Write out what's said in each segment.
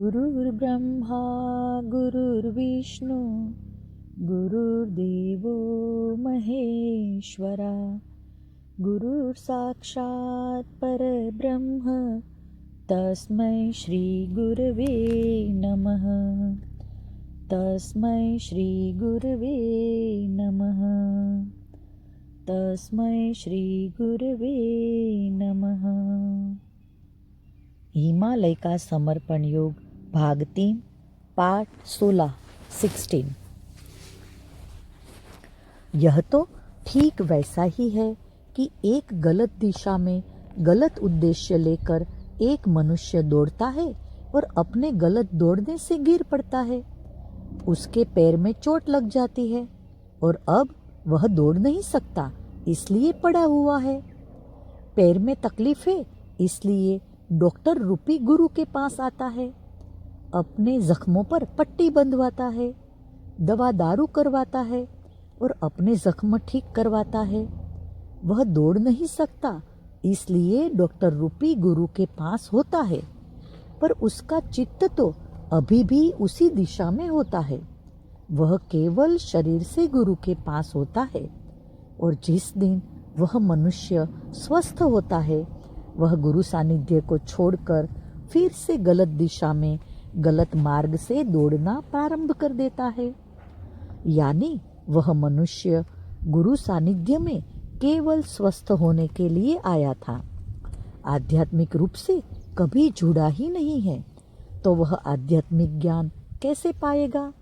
गुरुर्ब्रह्मा गुरुर्विष्णु गुरुर्देवो महेश्वरा गुरुर्साक्षात् परब्रह्म तस्मै श्रीगुरवे नमः। तस्मै श्रीगुरवे नमः। तस्मै श्रीगुरवे नमः। हिमालय का समर्पण योग भाग 3 पाठ 16। यह तो ठीक वैसा ही है कि एक गलत दिशा में गलत उद्देश्य लेकर एक मनुष्य दौड़ता है और अपने गलत दौड़ने से गिर पड़ता है। उसके पैर में चोट लग जाती है और अब वह दौड़ नहीं सकता, इसलिए पड़ा हुआ है। पैर में तकलीफ है, इसलिए डॉक्टर रूपी गुरु के पास आता है। अपने जख्मों पर पट्टी बंधवाता है, दवा दारू करवाता है और अपने जख्म ठीक करवाता है। वह दौड़ नहीं सकता, इसलिए डॉक्टर रूपी गुरु के पास होता है, पर उसका चित्त तो अभी भी उसी दिशा में होता है। वह केवल शरीर से गुरु के पास होता है, और जिस दिन वह मनुष्य स्वस्थ होता है, वह गुरु सानिध्य को छोड़कर फिर से गलत दिशा में गलत मार्ग से दौड़ना प्रारंभ कर देता है। यानी वह मनुष्य गुरु सानिध्य में केवल स्वस्थ होने के लिए आया था, आध्यात्मिक रूप से कभी जुड़ा ही नहीं है, तो वह आध्यात्मिक ज्ञान कैसे पाएगा?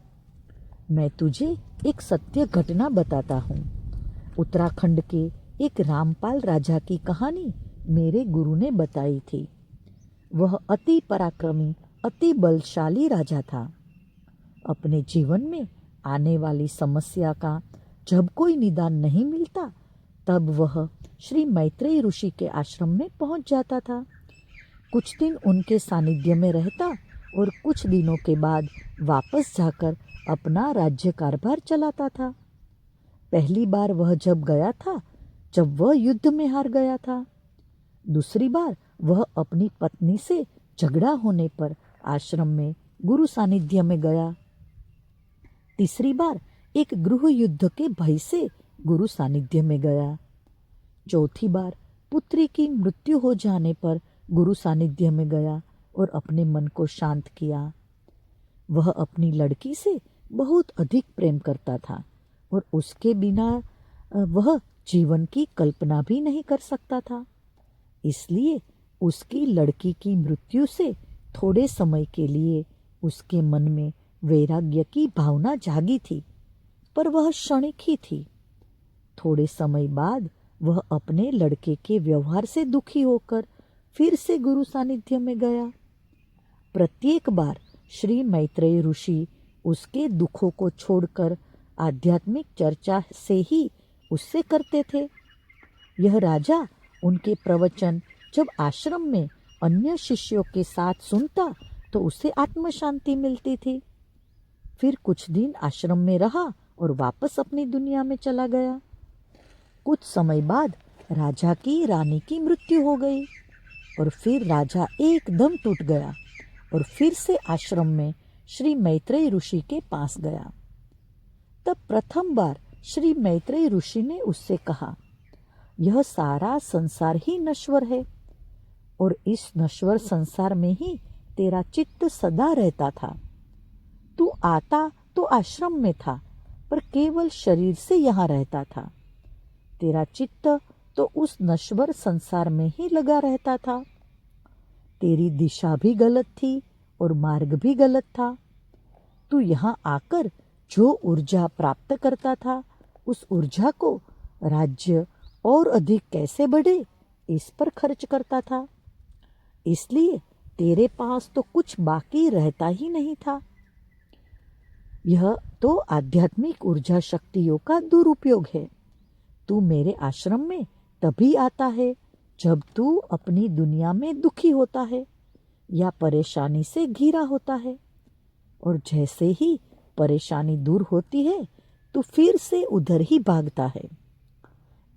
मैं तुझे एक सत्य घटना बताता हूँ। उत्तराखंड के एक रामपाल राजा की कहानी मेरे गुरु ने बताई थी। वह अति पराक्रमी, अति बलशाली राजा था। अपने जीवन में आने वाली समस्या का जब कोई निदान नहीं मिलता, तब वह श्री मैत्रेय ऋषि के आश्रम में पहुंच जाता था। कुछ दिन उनके सानिध्य में रहता और कुछ दिनों के बाद वापस जाकर अपना राज्य कारभार चलाता था। पहली बार वह जब गया था, जब वह युद्ध में हार गया था। दूसरी बार वह अपनी पत्नी से झगड़ा होने पर आश्रम में गुरु सानिध्य में गया। तीसरी बार एक गृह युद्ध के भय से गुरु सानिध्य में गया। चौथी बार पुत्री की मृत्यु हो जाने पर गुरु सानिध्य में गया और अपने मन को शांत किया। वह अपनी लड़की से बहुत अधिक प्रेम करता था और उसके बिना वह जीवन की कल्पना भी नहीं कर सकता था। इसलिए उसकी लड़की की मृत्यु से थोड़े समय के लिए उसके मन में वैराग्य की भावना जागी थी, पर वह क्षणिक ही थी। थोड़े समय बाद वह अपने लड़के के व्यवहार से दुखी होकर फिर से गुरु सानिध्य में गया। प्रत्येक बार श्री मैत्रेय ऋषि उसके दुखों को छोड़कर आध्यात्मिक चर्चा से ही उससे करते थे। यह राजा उनके प्रवचन जब आश्रम में अन्य शिष्यों के साथ सुनता तो उसे आत्म शांति मिलती थी। फिर कुछ दिन आश्रम में रहा और वापस अपनी दुनिया में चला गया। कुछ समय बाद राजा की रानी की मृत्यु हो गई और फिर राजा एकदम टूट गया और फिर से आश्रम में श्री मैत्रेय ऋषि के पास गया। तब प्रथम बार श्री मैत्रेय ऋषि ने उससे कहा, यह सारा संसार ही नश्वर है और इस नश्वर संसार में ही तेरा चित्त सदा रहता था। तू आता तो आश्रम में था, पर केवल शरीर से यहाँ रहता था। तेरा चित्त तो उस नश्वर संसार में ही लगा रहता था। तेरी दिशा भी गलत थी और मार्ग भी गलत था। तू यहाँ आकर जो ऊर्जा प्राप्त करता था, उस ऊर्जा को राज्य और अधिक कैसे बढ़े, इस पर खर्च करता था। इसलिए तेरे पास तो कुछ बाकी रहता ही नहीं था। यह तो आध्यात्मिक ऊर्जा शक्तियों का दुरुपयोग है। तू मेरे आश्रम में तभी आता है जब तू अपनी दुनिया में दुखी होता है या परेशानी से घिरा होता है, और जैसे ही परेशानी दूर होती है तो फिर से उधर ही भागता है।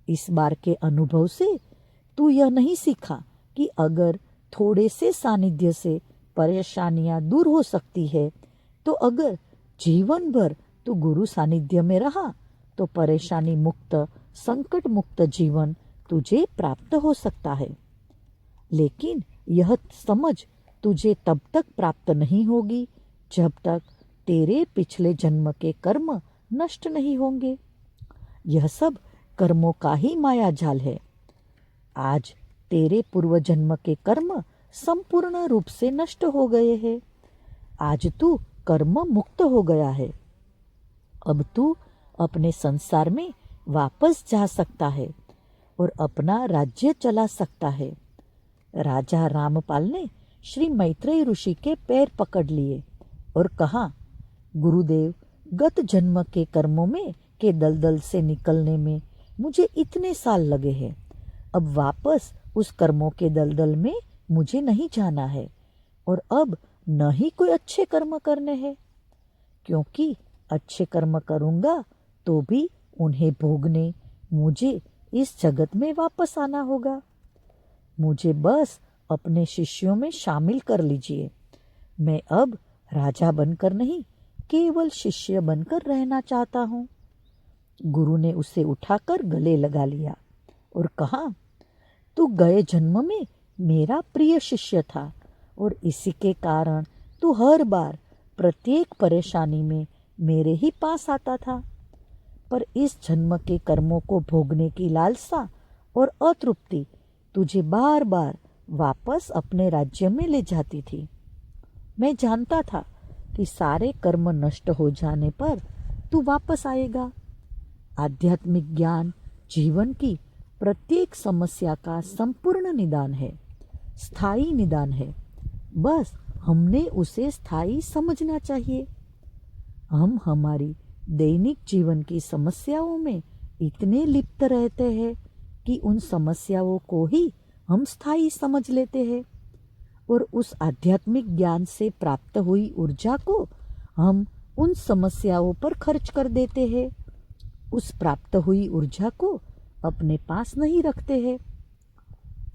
इस बार के अनुभव से तू यह नहीं सीखा कि अगर थोड़े से सानिध्य से परेशानियां दूर हो सकती है, तो अगर जीवन भर तू गुरु सानिध्य में रहा तो परेशानी मुक्त, संकट मुक्त जीवन तुझे प्राप्त हो सकता है। लेकिन यह समझ तुझे तब तक प्राप्त नहीं होगी जब तक तेरे पिछले जन्म के कर्म नष्ट नहीं होंगे। यह सब कर्मों का ही माया जाल है। आज तेरे पूर्व जन्म के कर्म संपूर्ण रूप से नष्ट हो गए हैं। आज तू कर्म मुक्त हो गया है। अब तू अपने संसार में वापस जा सकता है और अपना राज्य चला सकता है। राजा रामपाल ने श्री मैत्रेय ऋषि के पैर पकड़ लिए और कहा, गुरुदेव, गत जन्म के कर्मों में के दलदल से निकलने में मुझे इतने साल लगे हैं। अब वापस उस कर्मों के दलदल में मुझे नहीं जाना है और अब न ही कोई अच्छे कर्म करने हैं, क्योंकि अच्छे कर्म करूँगा तो भी उन्हें भोगने मुझे इस जगत में वापस आना होगा। मुझे बस अपने शिष्यों में शामिल कर लीजिए। मैं अब राजा बनकर नहीं, केवल शिष्य बनकर रहना चाहता हूँ। गुरु ने उसे उठाकर गले लगा लिया और कहा, तू गए जन्म में मेरा प्रिय शिष्य था और इसी के कारण तू हर बार प्रत्येक परेशानी में मेरे ही पास आता था। पर इस जन्म के कर्मों को भोगने की लालसा और अतृप्ति तुझे बार बार वापस अपने राज्य में ले जाती थी। मैं जानता था कि सारे कर्म नष्ट हो जाने पर तू वापस आएगा। आध्यात्मिक ज्ञान जीवन की प्रत्येक समस्या का संपूर्ण निदान है, स्थायी निदान है। बस हमने उसे स्थायी समझना चाहिए। हम हमारी दैनिक जीवन की समस्याओं में इतने लिप्त रहते हैं कि उन समस्याओं को ही हम स्थायी समझ लेते हैं और उस आध्यात्मिक ज्ञान से प्राप्त हुई ऊर्जा को हम उन समस्याओं पर खर्च कर देते हैं। उस प्राप्त हुई ऊर्जा को अपने पास नहीं रखते हैं।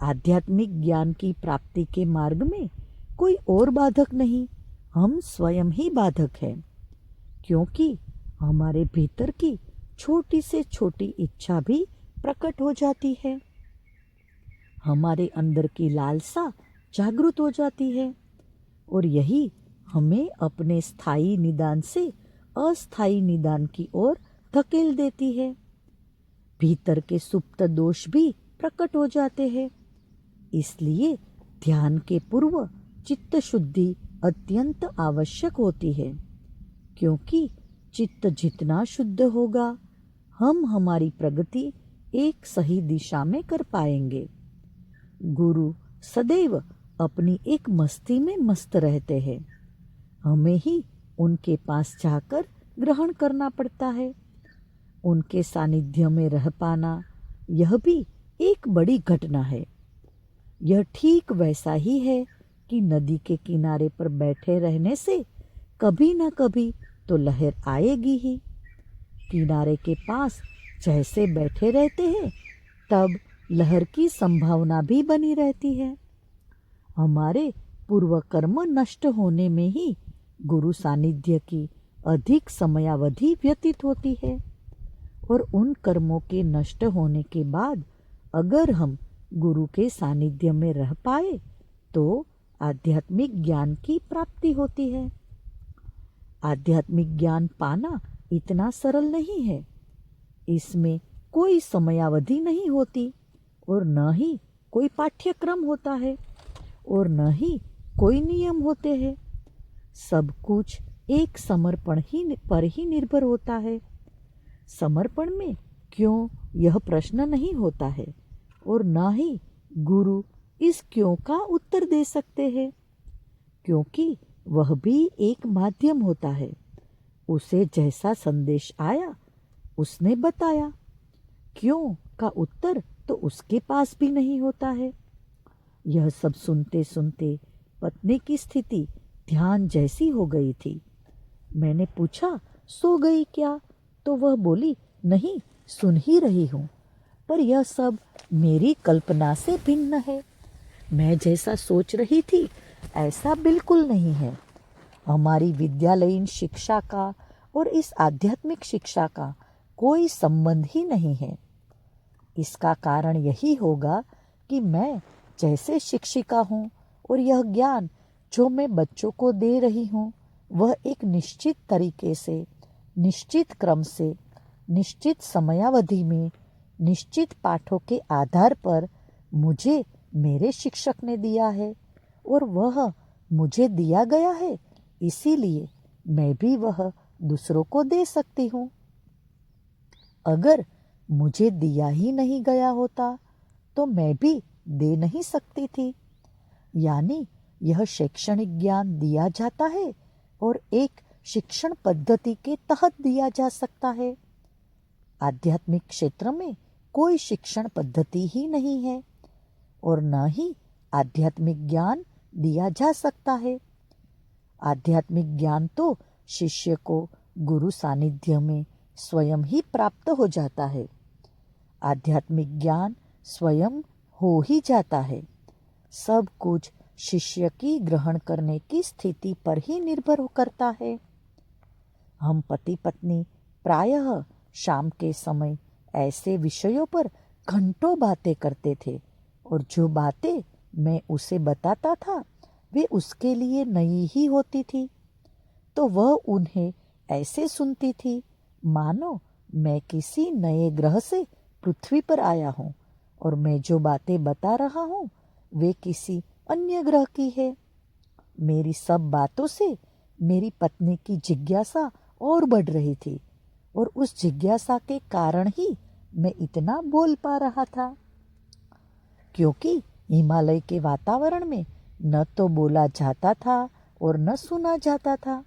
आध्यात्मिक ज्ञान की प्राप्ति के मार्ग में कोई और बाधक नहीं, हम स्वयं ही बाधक हैं, क्योंकि हमारे भीतर की छोटी से छोटी इच्छा भी प्रकट हो जाती है। हमारे अंदर की लालसा जागृत हो जाती है और यही हमें अपने स्थायी निदान से अस्थायी निदान की ओर धकेल देती है। भीतर के सुप्त दोष भी प्रकट हो जाते हैं। इसलिए ध्यान के पूर्व चित्त शुद्धि अत्यंत आवश्यक होती है, क्योंकि चित्त जितना शुद्ध होगा हम हमारी प्रगति एक सही दिशा में कर पाएंगे। गुरु सदैव अपनी एक मस्ती में मस्त रहते हैं। हमें ही उनके पास जाकर ग्रहण करना पड़ता है। उनके सानिध्य में रह पाना यह भी एक बड़ी घटना है। यह ठीक वैसा ही है कि नदी के किनारे पर बैठे रहने से कभी न कभी तो लहर आएगी ही। किनारे के पास जैसे बैठे रहते हैं तब लहर की संभावना भी बनी रहती है। हमारे पूर्व कर्म नष्ट होने में ही गुरु सानिध्य की अधिक समयावधि व्यतीत होती है और उन कर्मों के नष्ट होने के बाद अगर हम गुरु के सानिध्य में रह पाए तो आध्यात्मिक ज्ञान की प्राप्ति होती है। आध्यात्मिक ज्ञान पाना इतना सरल नहीं है। इसमें कोई समयावधि नहीं होती और न ही कोई पाठ्यक्रम होता है और न ही कोई नियम होते हैं। सब कुछ एक समर्पण पर ही निर्भर होता है। समर्पण में क्यों यह प्रश्न नहीं होता है और न ही गुरु इस क्यों का उत्तर दे सकते हैं, क्योंकि वह भी एक माध्यम होता है। उसे जैसा संदेश आया उसने बताया। क्यों का उत्तर तो उसके पास भी नहीं होता है। यह सब सुनते सुनते पत्नी की स्थिति ध्यान जैसी हो गई थी। मैंने पूछा, सो गई क्या? तो वह बोली, नहीं, सुन ही रही हूँ, पर यह सब मेरी कल्पना से भिन्न है। मैं जैसा सोच रही थी ऐसा बिल्कुल नहीं है। हमारी विद्यालयीन शिक्षा का और इस आध्यात्मिक शिक्षा का कोई संबंध ही नहीं है। इसका कारण यही होगा कि मैं जैसे शिक्षिका हूँ और यह ज्ञान जो मैं बच्चों को दे रही हूँ वह एक निश्चित तरीके से, निश्चित क्रम से, निश्चित समयावधि में, निश्चित पाठों के आधार पर मुझे मेरे शिक्षक ने दिया है और वह मुझे दिया गया है, इसीलिए मैं भी वह दूसरों को दे सकती हूँ। अगर मुझे दिया ही नहीं गया होता तो मैं भी दे नहीं सकती थी। यानी यह शैक्षणिक ज्ञान दिया जाता है और एक शिक्षण पद्धति के तहत दिया जा सकता है। आध्यात्मिक क्षेत्र में कोई शिक्षण पद्धति ही नहीं है और न ही आध्यात्मिक ज्ञान दिया जा सकता है। आध्यात्मिक ज्ञान तो शिष्य को गुरु सानिध्य में स्वयं ही प्राप्त हो जाता है। आध्यात्मिक ज्ञान स्वयं हो ही जाता है। सब कुछ शिष्य की ग्रहण करने की स्थिति पर ही निर्भर करता है। हम पति पत्नी प्रायः शाम के समय ऐसे विषयों पर घंटों बातें करते थे और जो बातें मैं उसे बताता था वे उसके लिए नई ही होती थी, तो वह उन्हें ऐसे सुनती थी मानो मैं किसी नए ग्रह से पृथ्वी पर आया हूँ और मैं जो बातें बता रहा हूँ वे किसी अन्य ग्रह की है। मेरी सब बातों से मेरी पत्नी की जिज्ञासा और बढ़ रही थी और उस जिज्ञासा के कारण ही मैं इतना बोल पा रहा था, क्योंकि हिमालय के वातावरण में न तो बोला जाता था और न सुना जाता था।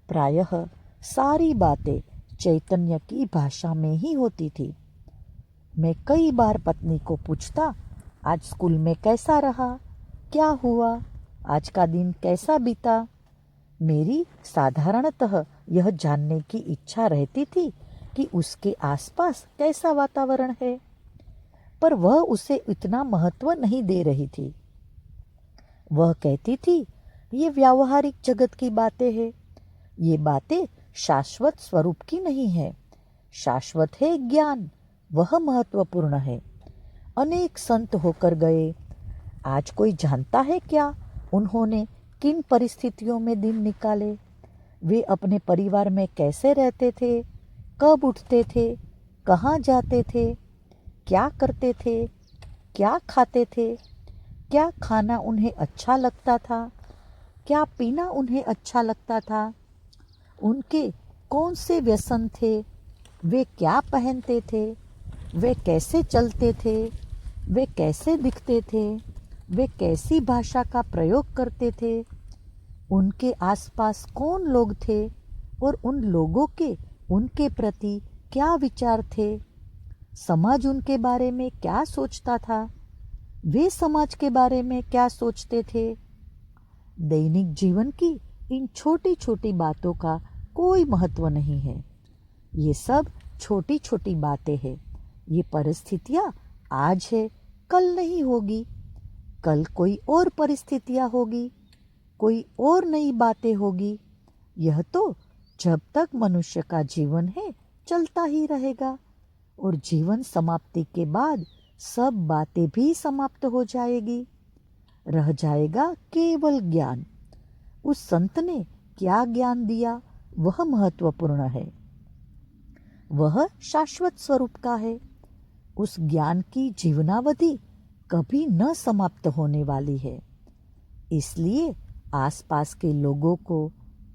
प्रायः सारी बातें चैतन्य की भाषा में ही होती थी। मैं कई बार पत्नी को पूछता, आज स्कूल में कैसा रहा, क्या हुआ, आज का दिन कैसा बीता। मेरी साधारणतः यह जानने की इच्छा रहती थी कि उसके आसपास कैसा वातावरण है, पर वह उसे इतना महत्व नहीं दे रही थी। वह कहती थी, ये व्यावहारिक जगत की बातें हैं, ये बातें शाश्वत स्वरूप की नहीं है। शाश्वत है ज्ञान, वह महत्वपूर्ण है। अनेक संत होकर गए, आज कोई जानता है क्या उन्होंने किन परिस्थितियों में दिन निकाले, वे अपने परिवार में कैसे रहते थे, कब उठते थे, कहाँ जाते थे, क्या करते थे, क्या खाते थे, क्या खाना उन्हें अच्छा लगता था, क्या पीना उन्हें अच्छा लगता था, उनके कौन से व्यसन थे, वे क्या पहनते थे, वे कैसे चलते थे, वे कैसे दिखते थे, वे कैसी भाषा का प्रयोग करते थे, उनके आसपास कौन लोग थे और उन लोगों के उनके प्रति क्या विचार थे, समाज उनके बारे में क्या सोचता था, वे समाज के बारे में क्या सोचते थे। दैनिक जीवन की इन छोटी छोटी बातों का कोई महत्व नहीं है। ये सब छोटी छोटी बातें हैं। ये परिस्थितियाँ आज है, कल नहीं होगी, कल कोई और परिस्थितियाँ होगी, कोई और नई बातें होगी। यह तो जब तक मनुष्य का जीवन है चलता ही रहेगा और जीवन समाप्ति के बाद सब बातें भी समाप्त हो जाएगी। रह जाएगा केवल ज्ञान। उस संत ने क्या ज्ञान दिया वह महत्वपूर्ण है, वह शाश्वत स्वरूप का है। उस ज्ञान की जीवनावधि कभी न समाप्त होने वाली है। इसलिए आसपास के लोगों को,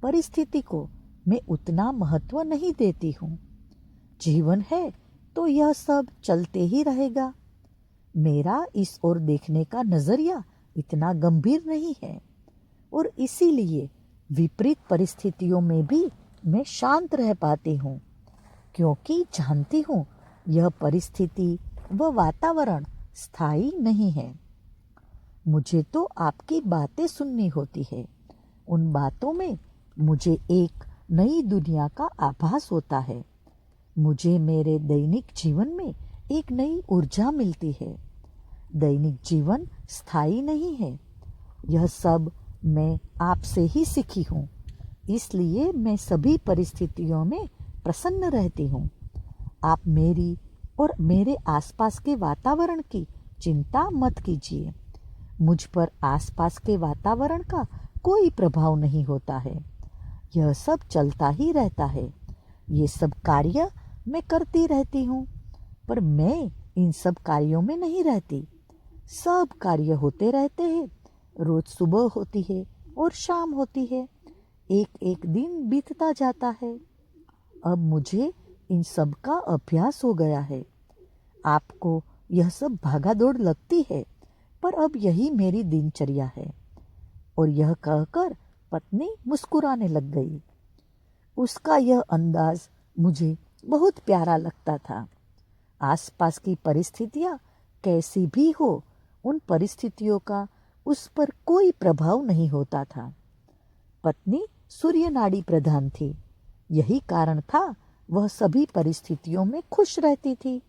परिस्थिति को मैं उतना महत्व नहीं देती हूँ। जीवन है तो यह सब चलते ही रहेगा। मेरा इस ओर देखने का नजरिया इतना गंभीर नहीं है और इसीलिए विपरीत परिस्थितियों में भी मैं शांत रह पाती हूँ, क्योंकि जानती हूँ यह परिस्थिति व वातावरण स्थायी नहीं है। मुझे तो आपकी बातें सुननी होती है। उन बातों में मुझे एक नई दुनिया का आभास होता है। मुझे मेरे दैनिक जीवन में एक नई ऊर्जा मिलती है। दैनिक जीवन स्थायी नहीं है, यह सब मैं आपसे ही सीखी हूँ, इसलिए मैं सभी परिस्थितियों में प्रसन्न रहती हूँ। आप मेरी और मेरे आसपास के वातावरण की चिंता मत कीजिए। मुझ पर आसपास के वातावरण का कोई प्रभाव नहीं होता है। यह सब चलता ही रहता है। ये सब कार्य मैं करती रहती हूँ, पर मैं इन सब कार्यों में नहीं रहती। सब कार्य होते रहते हैं। रोज सुबह होती है और शाम होती है। एक एक दिन बीतता जाता है। अब मुझे इन सब का अभ्यास हो गया है। आपको यह सब भागा दौड़ लगती है, पर अब यही मेरी दिनचर्या है। और यह कहकर पत्नी मुस्कुराने लग गई। उसका यह अंदाज मुझे बहुत प्यारा लगता था। आसपास की परिस्थितियां कैसी भी हो, उन परिस्थितियों का उस पर कोई प्रभाव नहीं होता था। पत्नी सूर्य नाड़ी प्रधान थी। यही कारण था वह सभी परिस्थितियों में खुश रहती थी।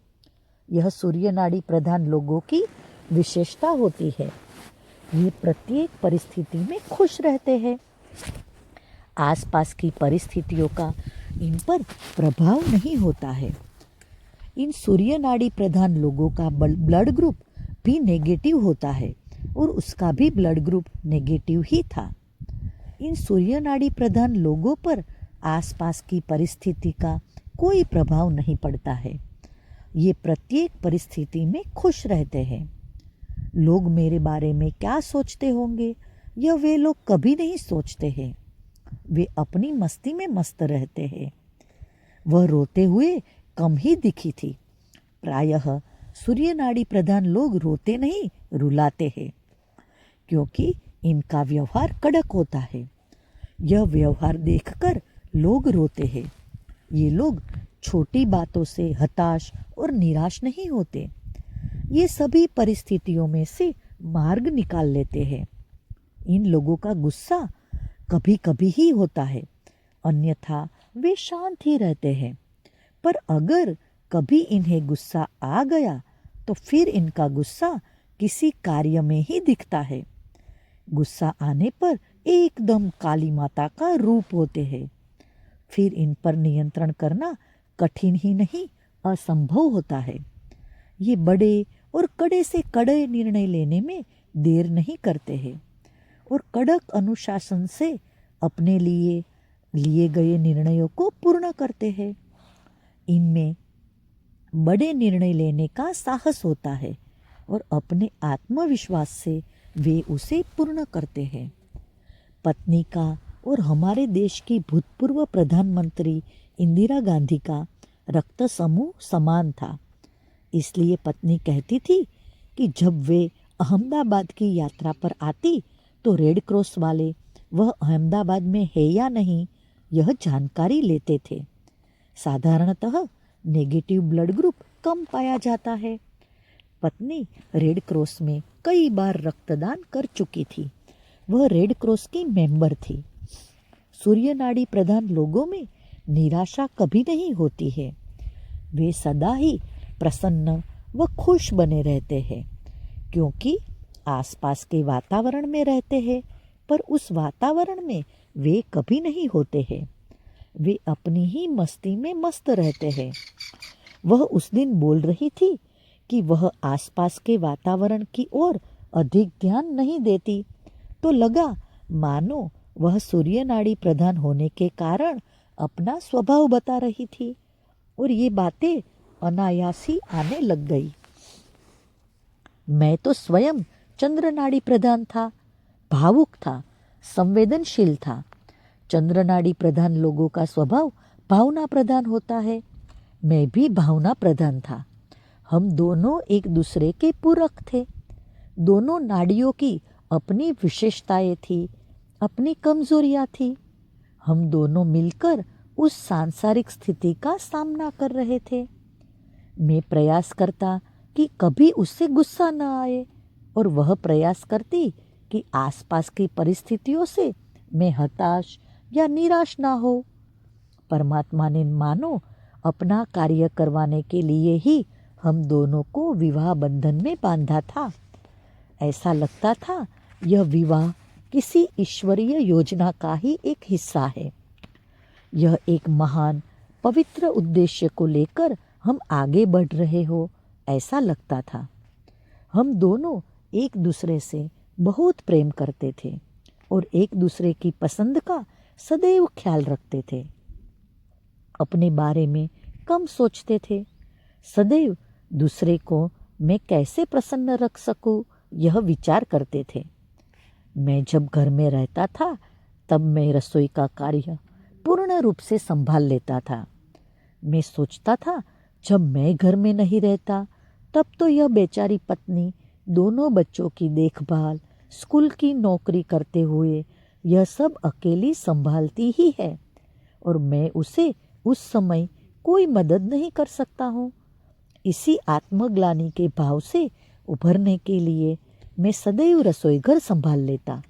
यह सूर्य नाड़ी प्रधान लोगों की विशेषता होती है। ये प्रत्येक परिस्थिति में खुश रहते हैं। आसपास की परिस्थितियों का इन पर प्रभाव नहीं होता है। इन सूर्य नाड़ी प्रधान लोगों का ब्लड ग्रुप भी नेगेटिव होता है और उसका भी ब्लड ग्रुप नेगेटिव ही था। इन सूर्य नाड़ी प्रधान लोगों पर आसपास की परिस्थिति का कोई प्रभाव नहीं पड़ता है। ये प्रत्येक परिस्थिति में खुश रहते हैं। लोग मेरे बारे में क्या सोचते होंगे, यह वे लोग कभी नहीं सोचते हैं। वे अपनी मस्ती में मस्त रहते हैं। वह रोते हुए कम ही दिखी थी। प्रायः सूर्य नाड़ी प्रधान लोग रोते नहीं, रुलाते हैं, क्योंकि इनका व्यवहार कड़क होता है। यह व्यवहार देखकर लोग रोते हैं। ये लोग छोटी बातों से हताश और निराश नहीं होते। ये सभी परिस्थितियों में से मार्ग निकाल लेते हैं। इन लोगों का गुस्सा कभी कभी ही होता है, अन्यथा वे शांत ही रहते हैं। पर अगर कभी इन्हें गुस्सा आ गया तो फिर इनका गुस्सा किसी कार्य में ही दिखता है। गुस्सा आने पर एकदम काली माता का रूप होते हैं। फिर इन पर नियंत्रण करना कठिन ही नहीं, असंभव होता है। ये बड़े और कड़े से कड़े निर्णय लेने में देर नहीं करते हैं और कड़क अनुशासन से अपने लिए गए निर्णयों को पूर्ण करते हैं। इनमें बड़े निर्णय लेने का साहस होता है और अपने आत्मविश्वास से वे उसे पूर्ण करते हैं। पत्नी का और हमारे देश की भूतपूर्व प्रधानमंत्री इंदिरा गांधी का रक्त समूह समान था। इसलिए पत्नी कहती थी कि जब वे अहमदाबाद की यात्रा पर आती तो रेड क्रॉस वाले वह अहमदाबाद में है या नहीं, यह जानकारी लेते थे। साधारणतः नेगेटिव ब्लड ग्रुप कम पाया जाता है। पत्नी रेड क्रॉस में कई बार रक्तदान कर चुकी थी। वह रेड क्रॉस की मेंबर थी। सूर्य नाड़ी प्रधान लोगों में निराशा कभी नहीं होती है। वे सदा ही प्रसन्न व खुश बने रहते हैं, क्योंकि आसपास के वातावरण में रहते हैं, पर उस वातावरण में वे कभी नहीं होते हैं। वे अपनी ही मस्ती में मस्त रहते हैं। वह उस दिन बोल रही थी कि वह आसपास के वातावरण की ओर अधिक ध्यान नहीं देती, तो लगा मानो वह सूर्य नाड़ी प्रधान होने के कारण अपना स्वभाव बता रही थी और ये बातें अनायासी आने लग गई। मैं तो स्वयं चंद्र नाड़ी प्रधान था, भावुक था, संवेदनशील था। चंद्र नाड़ी प्रधान लोगों का स्वभाव भावना प्रधान होता है। मैं भी भावना प्रधान था। हम दोनों एक दूसरे के पूरक थे। दोनों नाड़ियों की अपनी विशेषताएं थी, अपनी कमजोरियां थी। हम दोनों मिलकर उस सांसारिक स्थिति का सामना कर रहे थे। मैं प्रयास करता कि कभी उससे गुस्सा न आए और वह प्रयास करती कि आसपास की परिस्थितियों से मैं हताश या निराश ना हो। परमात्मा ने मानो अपना कार्य करवाने के लिए ही हम दोनों को विवाह बंधन में बांधा था। ऐसा लगता था यह विवाह किसी ईश्वरीय योजना का ही एक हिस्सा है। यह एक महान पवित्र उद्देश्य को लेकर हम आगे बढ़ रहे हो ऐसा लगता था। हम दोनों एक दूसरे से बहुत प्रेम करते थे और एक दूसरे की पसंद का सदैव ख्याल रखते थे। अपने बारे में कम सोचते थे। सदैव दूसरे को मैं कैसे प्रसन्न रख सकूं यह विचार करते थे। मैं जब घर में रहता था तब मैं रसोई का कार्य पूर्ण रूप से संभाल लेता था। मैं सोचता था जब मैं घर में नहीं रहता तब तो यह बेचारी पत्नी दोनों बच्चों की देखभाल, स्कूल की नौकरी करते हुए यह सब अकेली संभालती ही है और मैं उसे उस समय कोई मदद नहीं कर सकता हूँ। इसी आत्मग्लानि के भाव से उभरने के लिए मैं सदैव रसोई घर संभाल लेता।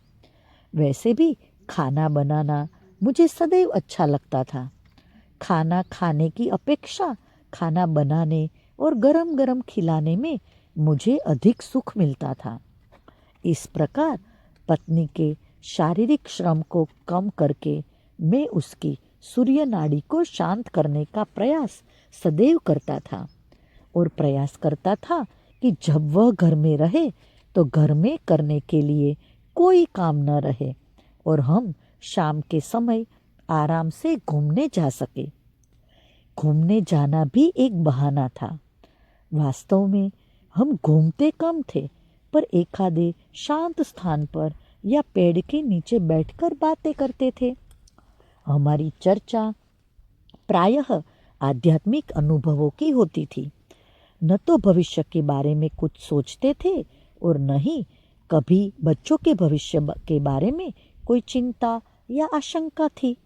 वैसे भी खाना बनाना मुझे सदैव अच्छा लगता था। खाना खाने की अपेक्षा खाना बनाने और गरम गरम खिलाने में मुझे अधिक सुख मिलता था। इस प्रकार पत्नी के शारीरिक श्रम को कम करके मैं उसकी सूर्य नाड़ी को शांत करने का प्रयास सदैव करता था और प्रयास करता था कि जब वह घर में रहे तो घर में करने के लिए कोई काम न रहे और हम शाम के समय आराम से घूमने जा सके। घूमने जाना भी एक बहाना था। वास्तव में हम घूमते कम थे, पर एकाधे शांत स्थान पर या पेड़ के नीचे बैठकर बातें करते थे। हमारी चर्चा प्रायः आध्यात्मिक अनुभवों की होती थी। न तो भविष्य के बारे में कुछ सोचते थे और न ही कभी बच्चों के भविष्य के बारे में कोई चिंता या आशंका थी।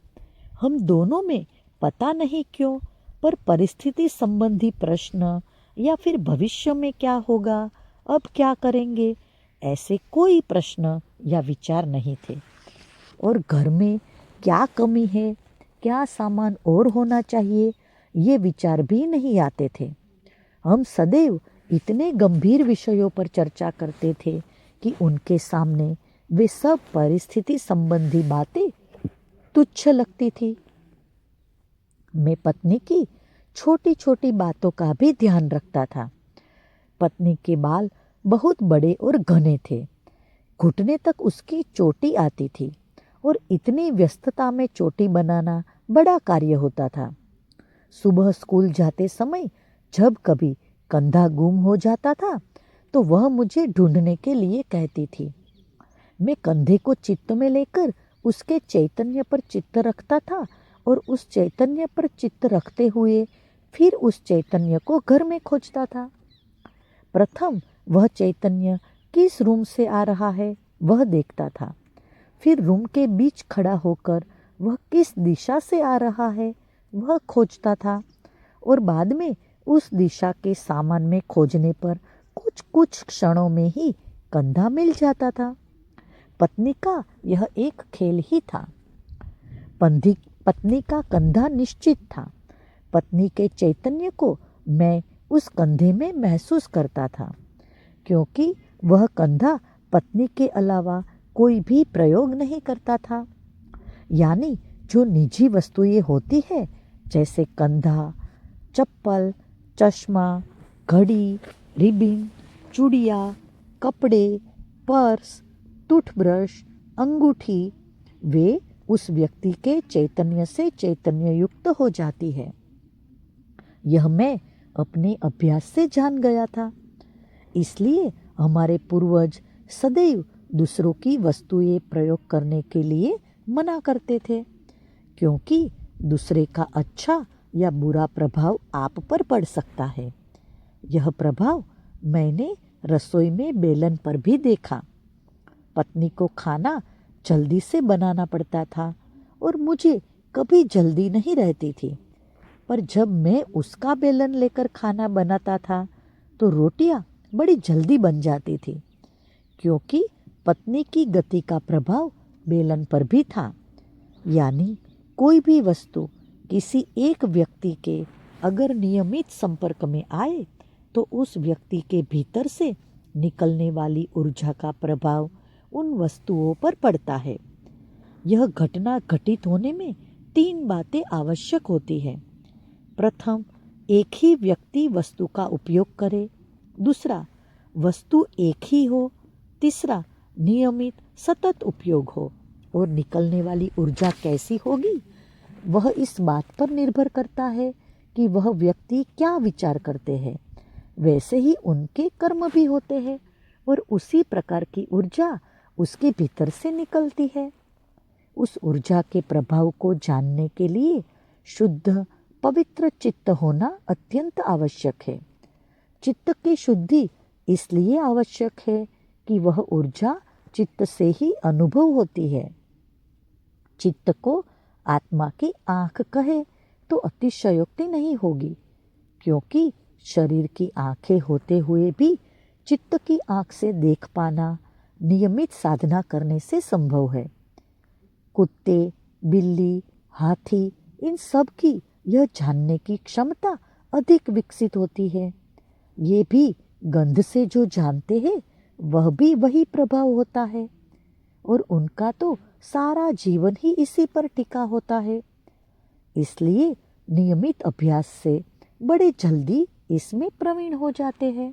हम दोनों में पता नहीं क्यों पर परिस्थिति संबंधी प्रश्न या फिर भविष्य में क्या होगा, अब क्या करेंगे, ऐसे कोई प्रश्न या विचार नहीं थे। और घर में क्या कमी है, क्या सामान और होना चाहिए, ये विचार भी नहीं आते थे। हम सदैव इतने गंभीर विषयों पर चर्चा करते थे कि उनके सामने वे सब परिस्थिति संबंधी बातें तुच्छ लगती थी। मैं पत्नी की छोटी छोटी बातों का भी ध्यान रखता था। पत्नी के बाल बहुत बड़े और घने थे। घुटने तक उसकी चोटी आती थी और इतनी व्यस्तता में चोटी बनाना बड़ा कार्य होता था। सुबह स्कूल जाते समय जब कभी कंधा गुम हो जाता था तो वह मुझे ढूंढने के लिए कहती थी। मैं कंधे को चित्त में लेकर उसके चैतन्य पर चित्त रखता था और उस चैतन्य पर चित्त रखते हुए फिर उस चैतन्य को घर में खोजता था। प्रथम वह चैतन्य किस रूम से आ रहा है वह देखता था। फिर रूम के बीच खड़ा होकर वह किस दिशा से आ रहा है वह खोजता था और बाद में उस दिशा के सामान में खोजने पर कुछ क्षणों में ही कंधा मिल जाता था। पत्नी का यह एक खेल ही था। पत्नी का कंधा निश्चित था। पत्नी के चैतन्य को मैं उस कंधे में महसूस करता था, क्योंकि वह कंधा पत्नी के अलावा कोई भी प्रयोग नहीं करता था। यानी जो निजी वस्तुएं होती है जैसे कंधा, चप्पल, चश्मा, घड़ी, रिबिन, चूड़ियाँ, कपड़े, पर्स, टूथब्रश, अंगूठी, वे उस व्यक्ति के चैतन्य से चैतन्य युक्त हो जाती है। यह मैं अपने अभ्यास से जान गया था। इसलिए हमारे पूर्वज सदैव दूसरों की वस्तुएं प्रयोग करने के लिए मना करते थे, क्योंकि दूसरे का अच्छा या बुरा प्रभाव आप पर पड़ सकता है। यह प्रभाव मैंने रसोई में बेलन पर भी देखा। पत्नी को खाना जल्दी से बनाना पड़ता था और मुझे कभी जल्दी नहीं रहती थी, पर जब मैं उसका बेलन लेकर खाना बनाता था तो रोटियां बड़ी जल्दी बन जाती थी, क्योंकि पत्नी की गति का प्रभाव बेलन पर भी था। यानी कोई भी वस्तु किसी एक व्यक्ति के अगर नियमित संपर्क में आए तो उस व्यक्ति के भीतर से निकलने वाली ऊर्जा का प्रभाव उन वस्तुओं पर पड़ता है। यह घटना घटित होने में 3 बातें आवश्यक होती है। प्रथम, एक ही व्यक्ति वस्तु का उपयोग करे। दूसरा, वस्तु एक ही हो। तीसरा, नियमित सतत उपयोग हो। और निकलने वाली ऊर्जा कैसी होगी, वह इस बात पर निर्भर करता है कि वह व्यक्ति क्या विचार करते हैं। वैसे ही उनके कर्म भी होते हैं और उसी प्रकार की ऊर्जा उसके भीतर से निकलती है। उस ऊर्जा के प्रभाव को जानने के लिए शुद्ध पवित्र चित्त होना अत्यंत आवश्यक है। चित्त की शुद्धि इसलिए आवश्यक है कि वह ऊर्जा चित्त से ही अनुभव होती है। चित्त को आत्मा की आँख कहे तो अतिशयोक्ति नहीं होगी, क्योंकि शरीर की आँखें होते हुए भी चित्त की आँख से देख पाना नियमित साधना करने से संभव है। कुत्ते, बिल्ली, हाथी, इन सब की यह जानने की क्षमता अधिक विकसित होती है। ये भी गंध से जो जानते हैं वह भी वही प्रभाव होता है और उनका तो सारा जीवन ही इसी पर टिका होता है। इसलिए नियमित अभ्यास से बड़े जल्दी इसमें प्रवीण हो जाते हैं।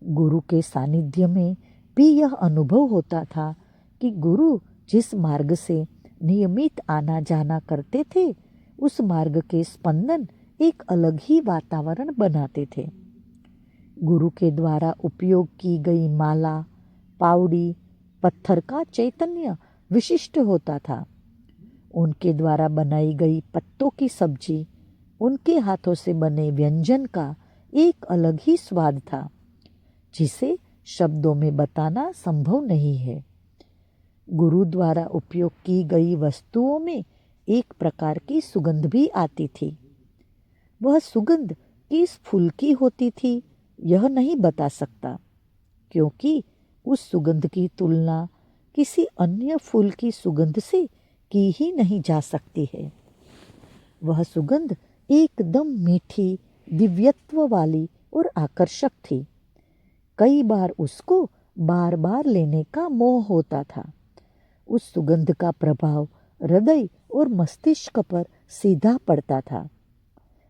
गुरु के सानिध्य में भी यह अनुभव होता था कि गुरु जिस मार्ग से नियमित आना जाना करते थे, उस मार्ग के स्पंदन एक अलग ही वातावरण बनाते थे। गुरु के द्वारा उपयोग की गई माला, पावड़ी, पत्थर का चैतन्य विशिष्ट होता था। उनके द्वारा बनाई गई पत्तों की सब्जी, उनके हाथों से बने व्यंजन का एक अलग ही स्वाद था, जिसे शब्दों में बताना संभव नहीं है। गुरु द्वारा उपयोग की गई वस्तुओं में एक प्रकार की सुगंध भी आती थी। वह सुगंध किस फूल की होती थी यह नहीं बता सकता, क्योंकि उस सुगंध की तुलना किसी अन्य फूल की सुगंध से की ही नहीं जा सकती है। वह सुगंध एकदम मीठी, दिव्यत्व वाली और आकर्षक थी। कई बार उसको बार बार लेने का मोह होता था। उस सुगंध का प्रभाव हृदय और मस्तिष्क पर सीधा पड़ता था।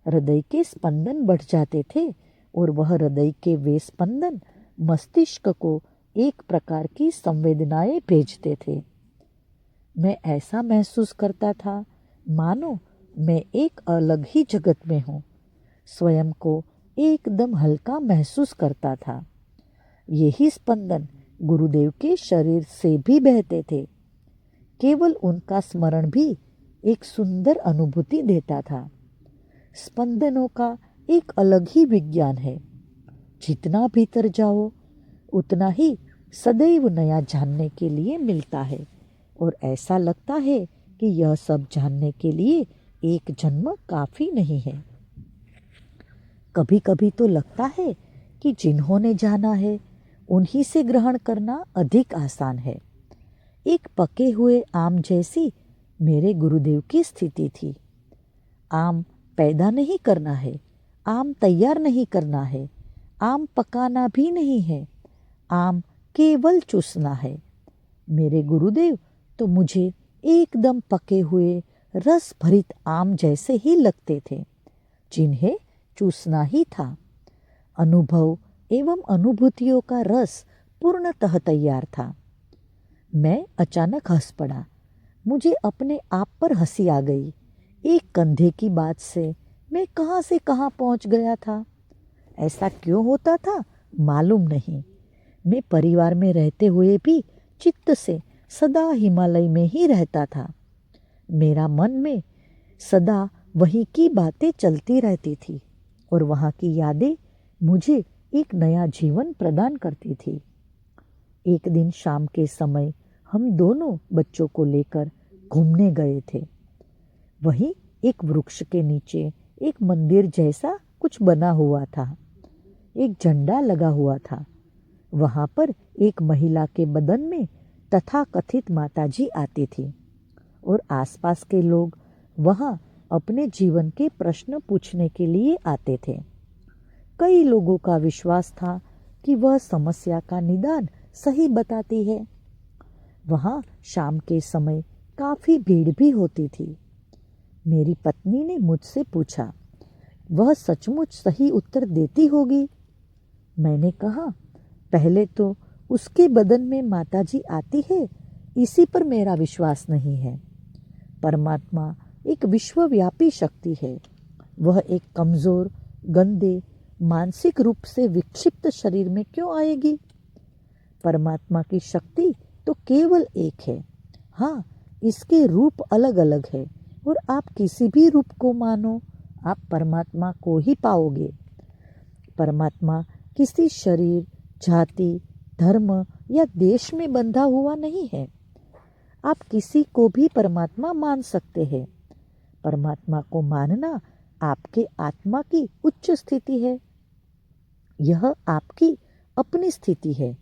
हृदय के स्पंदन बढ़ जाते थे और वह हृदय के वे स्पंदन मस्तिष्क को एक प्रकार की संवेदनाएं भेजते थे। मैं ऐसा महसूस करता था मानो मैं एक अलग ही जगत में हूँ। स्वयं को एकदम हल्का महसूस करता था। यही स्पंदन गुरुदेव के शरीर से भी बहते थे। केवल उनका स्मरण भी एक सुंदर अनुभूति देता था। स्पंदनों का एक अलग ही विज्ञान है। जितना भीतर जाओ उतना ही सदैव नया जानने के लिए मिलता है और ऐसा लगता है कि यह सब जानने के लिए एक जन्म काफ़ी नहीं है। कभी कभी तो लगता है कि जिन्होंने जाना है उन्हीं से ग्रहण करना अधिक आसान है। एक पके हुए आम जैसी मेरे गुरुदेव की स्थिति थी। आम पैदा नहीं करना है, आम तैयार नहीं करना है, आम पकाना भी नहीं है, आम केवल चूसना है। मेरे गुरुदेव तो मुझे एकदम पके हुए रस भरित आम जैसे ही लगते थे, जिन्हें चूसना ही था। अनुभव एवं अनुभूतियों का रस पूर्णतः तैयार था। मैं अचानक हंस पड़ा। मुझे अपने आप पर हंसी आ गई। एक कंधे की बात से मैं कहाँ से कहाँ पहुँच गया था। ऐसा क्यों होता था मालूम नहीं। मैं परिवार में रहते हुए भी चित्त से सदा हिमालय में ही रहता था। मेरा मन में सदा वहीं की बातें चलती रहती थी और वहाँ की यादें मुझे एक नया जीवन प्रदान करती थी। एक दिन शाम के समय हम दोनों बच्चों को लेकर घूमने गए थे। वहीं एक वृक्ष के नीचे एक मंदिर जैसा कुछ बना हुआ था। एक झंडा लगा हुआ था। वहाँ पर एक महिला के बदन में तथाकथित माताजी आती थी और आसपास के लोग वहाँ अपने जीवन के प्रश्न पूछने के लिए आते थे। कई लोगों का विश्वास था कि वह समस्या का निदान सही बताती है, वहाँ शाम के समय काफ़ी भीड़ भी होती थी। मेरी पत्नी ने मुझसे पूछा, वह सचमुच सही उत्तर देती होगी? मैंने कहा, पहले तो उसके बदन में माताजी आती है, इसी पर मेरा विश्वास नहीं है। परमात्मा एक विश्वव्यापी शक्ति है। वह एक कमज़ोर, गंदे, मानसिक रूप से विक्षिप्त शरीर में क्यों आएगी? परमात्मा की शक्ति तो केवल एक है। हाँ, इसके रूप अलग अलग है और आप किसी भी रूप को मानो, आप परमात्मा को ही पाओगे। परमात्मा किसी शरीर, जाति, धर्म या देश में बंधा हुआ नहीं है। आप किसी को भी परमात्मा मान सकते हैं। परमात्मा को मानना आपके आत्मा की उच्च स्थिति है। यह आपकी अपनी स्थिति है।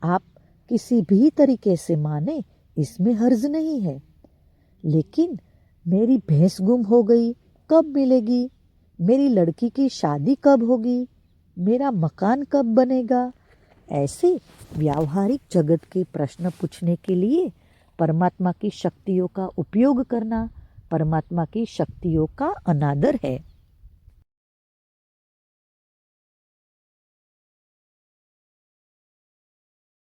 आप किसी भी तरीके से माने, इसमें हर्ज नहीं है। लेकिन मेरी भैंस गुम हो गई, कब मिलेगी? मेरी लड़की की शादी कब होगी? मेरा मकान कब बनेगा? ऐसे व्यावहारिक जगत के प्रश्न पूछने के लिए परमात्मा की शक्तियों का उपयोग करना परमात्मा की शक्तियों का अनादर है।